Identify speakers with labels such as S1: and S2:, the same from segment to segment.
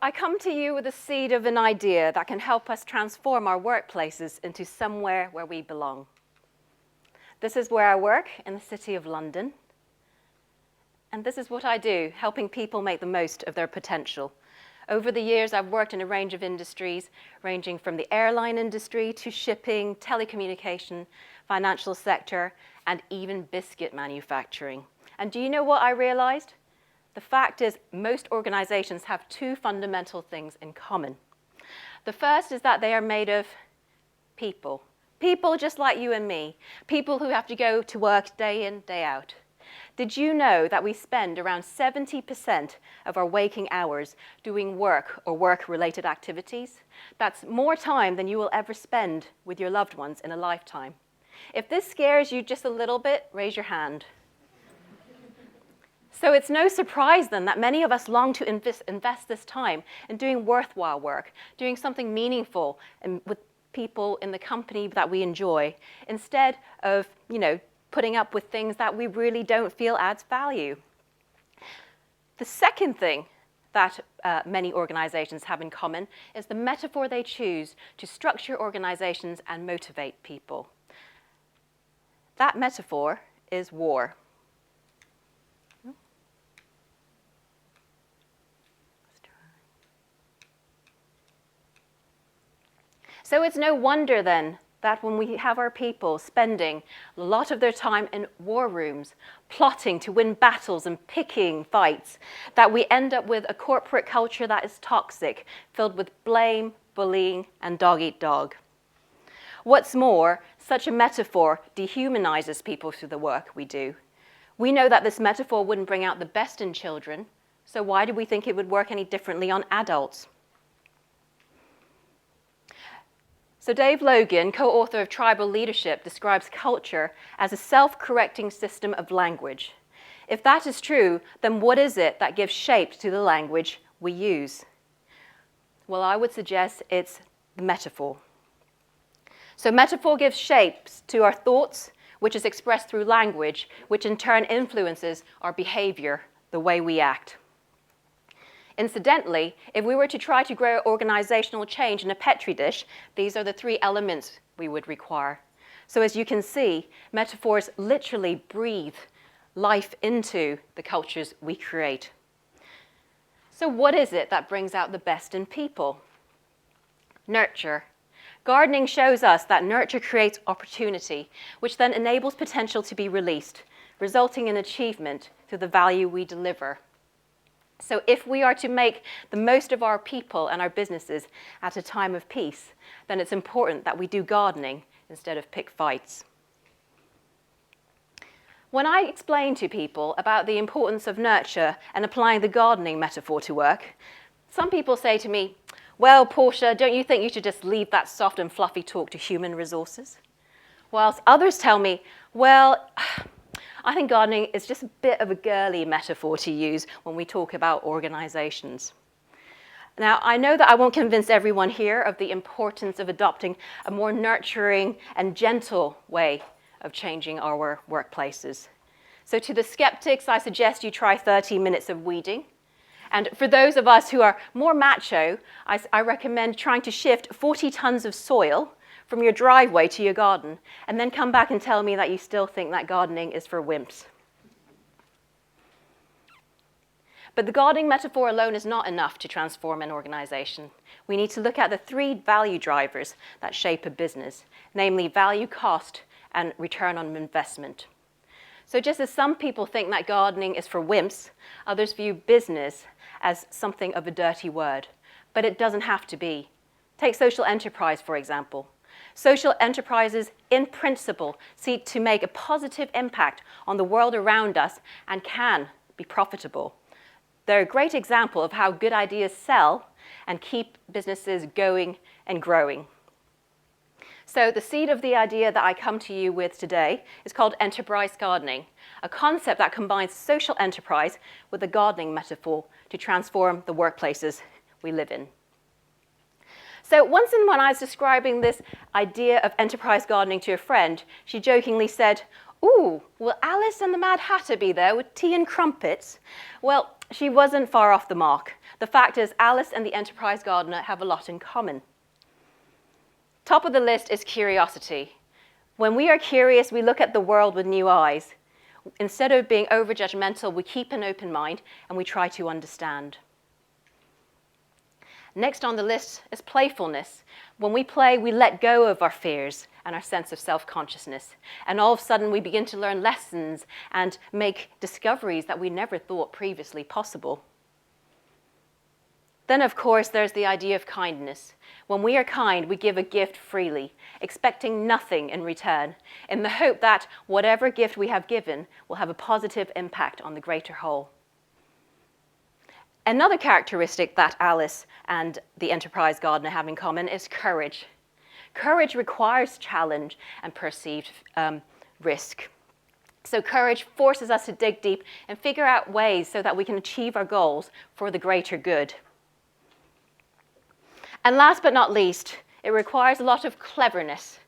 S1: I come to you with a seed of an idea that can help us transform our workplaces into somewhere where we belong. This is where I work, in the City of London. And this is what I do, helping people make the most of their potential. Over the years, I've worked in a range of industries, ranging from the airline industry to shipping, telecommunication, financial sector, and even biscuit manufacturing. And do you know what I realized? The fact is, most organizations have two fundamental things in common. The first is that they are made of people. People just like you and me. People who have to go to work day in, day out. Did you know that we spend around 70% of our waking hours doing work or work-related activities? That's more time than you will ever spend with your loved ones in a lifetime. If this scares you just a little bit, raise your hand. So it's no surprise then that many of us long to invest this time in doing worthwhile work, doing something meaningful and with people in the company that we enjoy, instead of, putting up with things that we really don't feel adds value. The second thing that many organizations have in common is the metaphor they choose to structure organizations and motivate people. That metaphor is war. So it's no wonder then that when we have our people spending a lot of their time in war rooms, plotting to win battles and picking fights, that we end up with a corporate culture that is toxic, filled with blame, bullying, and dog-eat-dog. What's more, such a metaphor dehumanizes people through the work we do. We know that this metaphor wouldn't bring out the best in children, so why do we think it would work any differently on adults? So Dave Logan, co-author of Tribal Leadership, describes culture as a self-correcting system of language. If that is true, then what is it that gives shape to the language we use? Well, I would suggest it's the metaphor. So metaphor gives shapes to our thoughts, which is expressed through language, which in turn influences our behavior, the way we act. Incidentally, if we were to try to grow organizational change in a petri dish, these are the three elements we would require. So as you can see, metaphors literally breathe life into the cultures we create. So what is it that brings out the best in people? Nurture. Gardening shows us that nurture creates opportunity, which then enables potential to be released, resulting in achievement through the value we deliver. So if we are to make the most of our people and our businesses at a time of peace, then it's important that we do gardening instead of pick fights. When I explain to people about the importance of nurture and applying the gardening metaphor to work, some people say to me, well, Portia, don't you think you should just leave that soft and fluffy talk to human resources? Whilst others tell me, well, I think gardening is just a bit of a girly metaphor to use when we talk about organizations. Now, I know that I won't convince everyone here of the importance of adopting a more nurturing and gentle way of changing our workplaces. So to the skeptics, I suggest you try 30 minutes of weeding. And for those of us who are more macho, I recommend trying to shift 40 tons of soil from your driveway to your garden, and then come back and tell me that you still think that gardening is for wimps. But the gardening metaphor alone is not enough to transform an organization. We need to look at the three value drivers that shape a business, namely value, cost, and return on investment. So just as some people think that gardening is for wimps, others view business as something of a dirty word. But it doesn't have to be. Take social enterprise, for example. Social enterprises, in principle, seek to make a positive impact on the world around us and can be profitable. They're a great example of how good ideas sell and keep businesses going and growing. So the seed of the idea that I come to you with today is called enterprise gardening, a concept that combines social enterprise with the gardening metaphor to transform the workplaces we live in. So once when I was describing this idea of enterprise gardening to a friend, she jokingly said, "Ooh, will Alice and the Mad Hatter be there with tea and crumpets?" Well, she wasn't far off the mark. The fact is, Alice and the enterprise gardener have a lot in common. Top of the list is curiosity. When we are curious, we look at the world with new eyes. Instead of being over-judgmental, we keep an open mind and we try to understand. Next on the list is playfulness. When we play, we let go of our fears and our sense of self-consciousness. And all of a sudden, we begin to learn lessons and make discoveries that we never thought previously possible. Then, of course, there's the idea of kindness. When we are kind, we give a gift freely, expecting nothing in return, in the hope that whatever gift we have given will have a positive impact on the greater whole. Another characteristic that Alice and the enterprise gardener have in common is courage. Courage requires challenge and perceived risk. So courage forces us to dig deep and figure out ways so that we can achieve our goals for the greater good. And last but not least, it requires a lot of cleverness.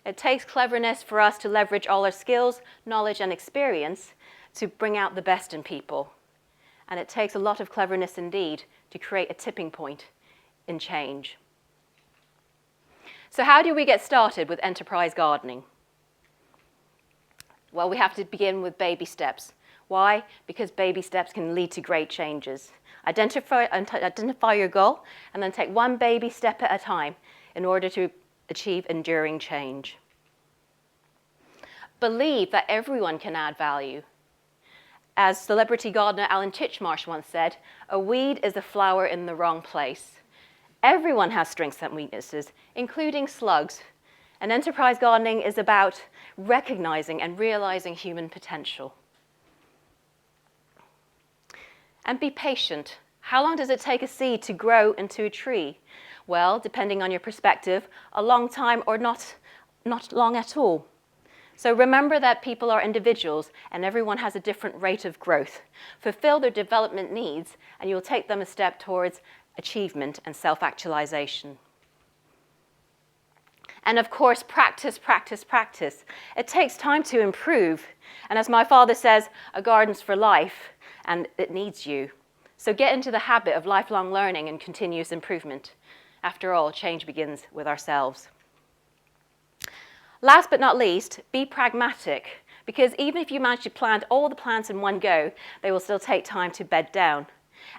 S1: It takes cleverness for us to leverage all our skills, knowledge, and experience to bring out the best in people. And it takes a lot of cleverness indeed to create a tipping point in change. So how do we get started with enterprise gardening? Well, we have to begin with baby steps. Why? Because baby steps can lead to great changes. Identify your goal and then take one baby step at a time in order to achieve enduring change. Believe that everyone can add value. As celebrity gardener Alan Titchmarsh once said, a weed is a flower in the wrong place. Everyone has strengths and weaknesses, including slugs. And enterprise gardening is about recognizing and realizing human potential. And be patient. How long does it take a seed to grow into a tree? Well, depending on your perspective, a long time or not long at all. So remember that people are individuals and everyone has a different rate of growth. Fulfill their development needs and you'll take them a step towards achievement and self-actualization. And of course, practice, practice, practice. It takes time to improve. And as my father says, a garden's for life and it needs you. So get into the habit of lifelong learning and continuous improvement. After all, change begins with ourselves. Last but not least, be pragmatic, because even if you manage to plant all the plants in one go, they will still take time to bed down.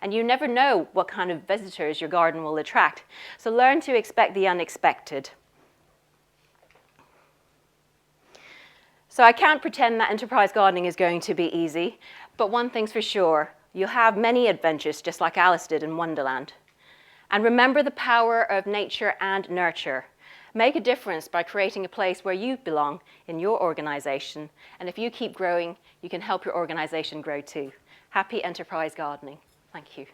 S1: And you never know what kind of visitors your garden will attract, so learn to expect the unexpected. So I can't pretend that enterprise gardening is going to be easy, but one thing's for sure, you'll have many adventures just like Alice did in Wonderland. And remember the power of nature and nurture. Make a difference by creating a place where you belong in your organization. And if you keep growing, you can help your organization grow too. Happy enterprise gardening. Thank you.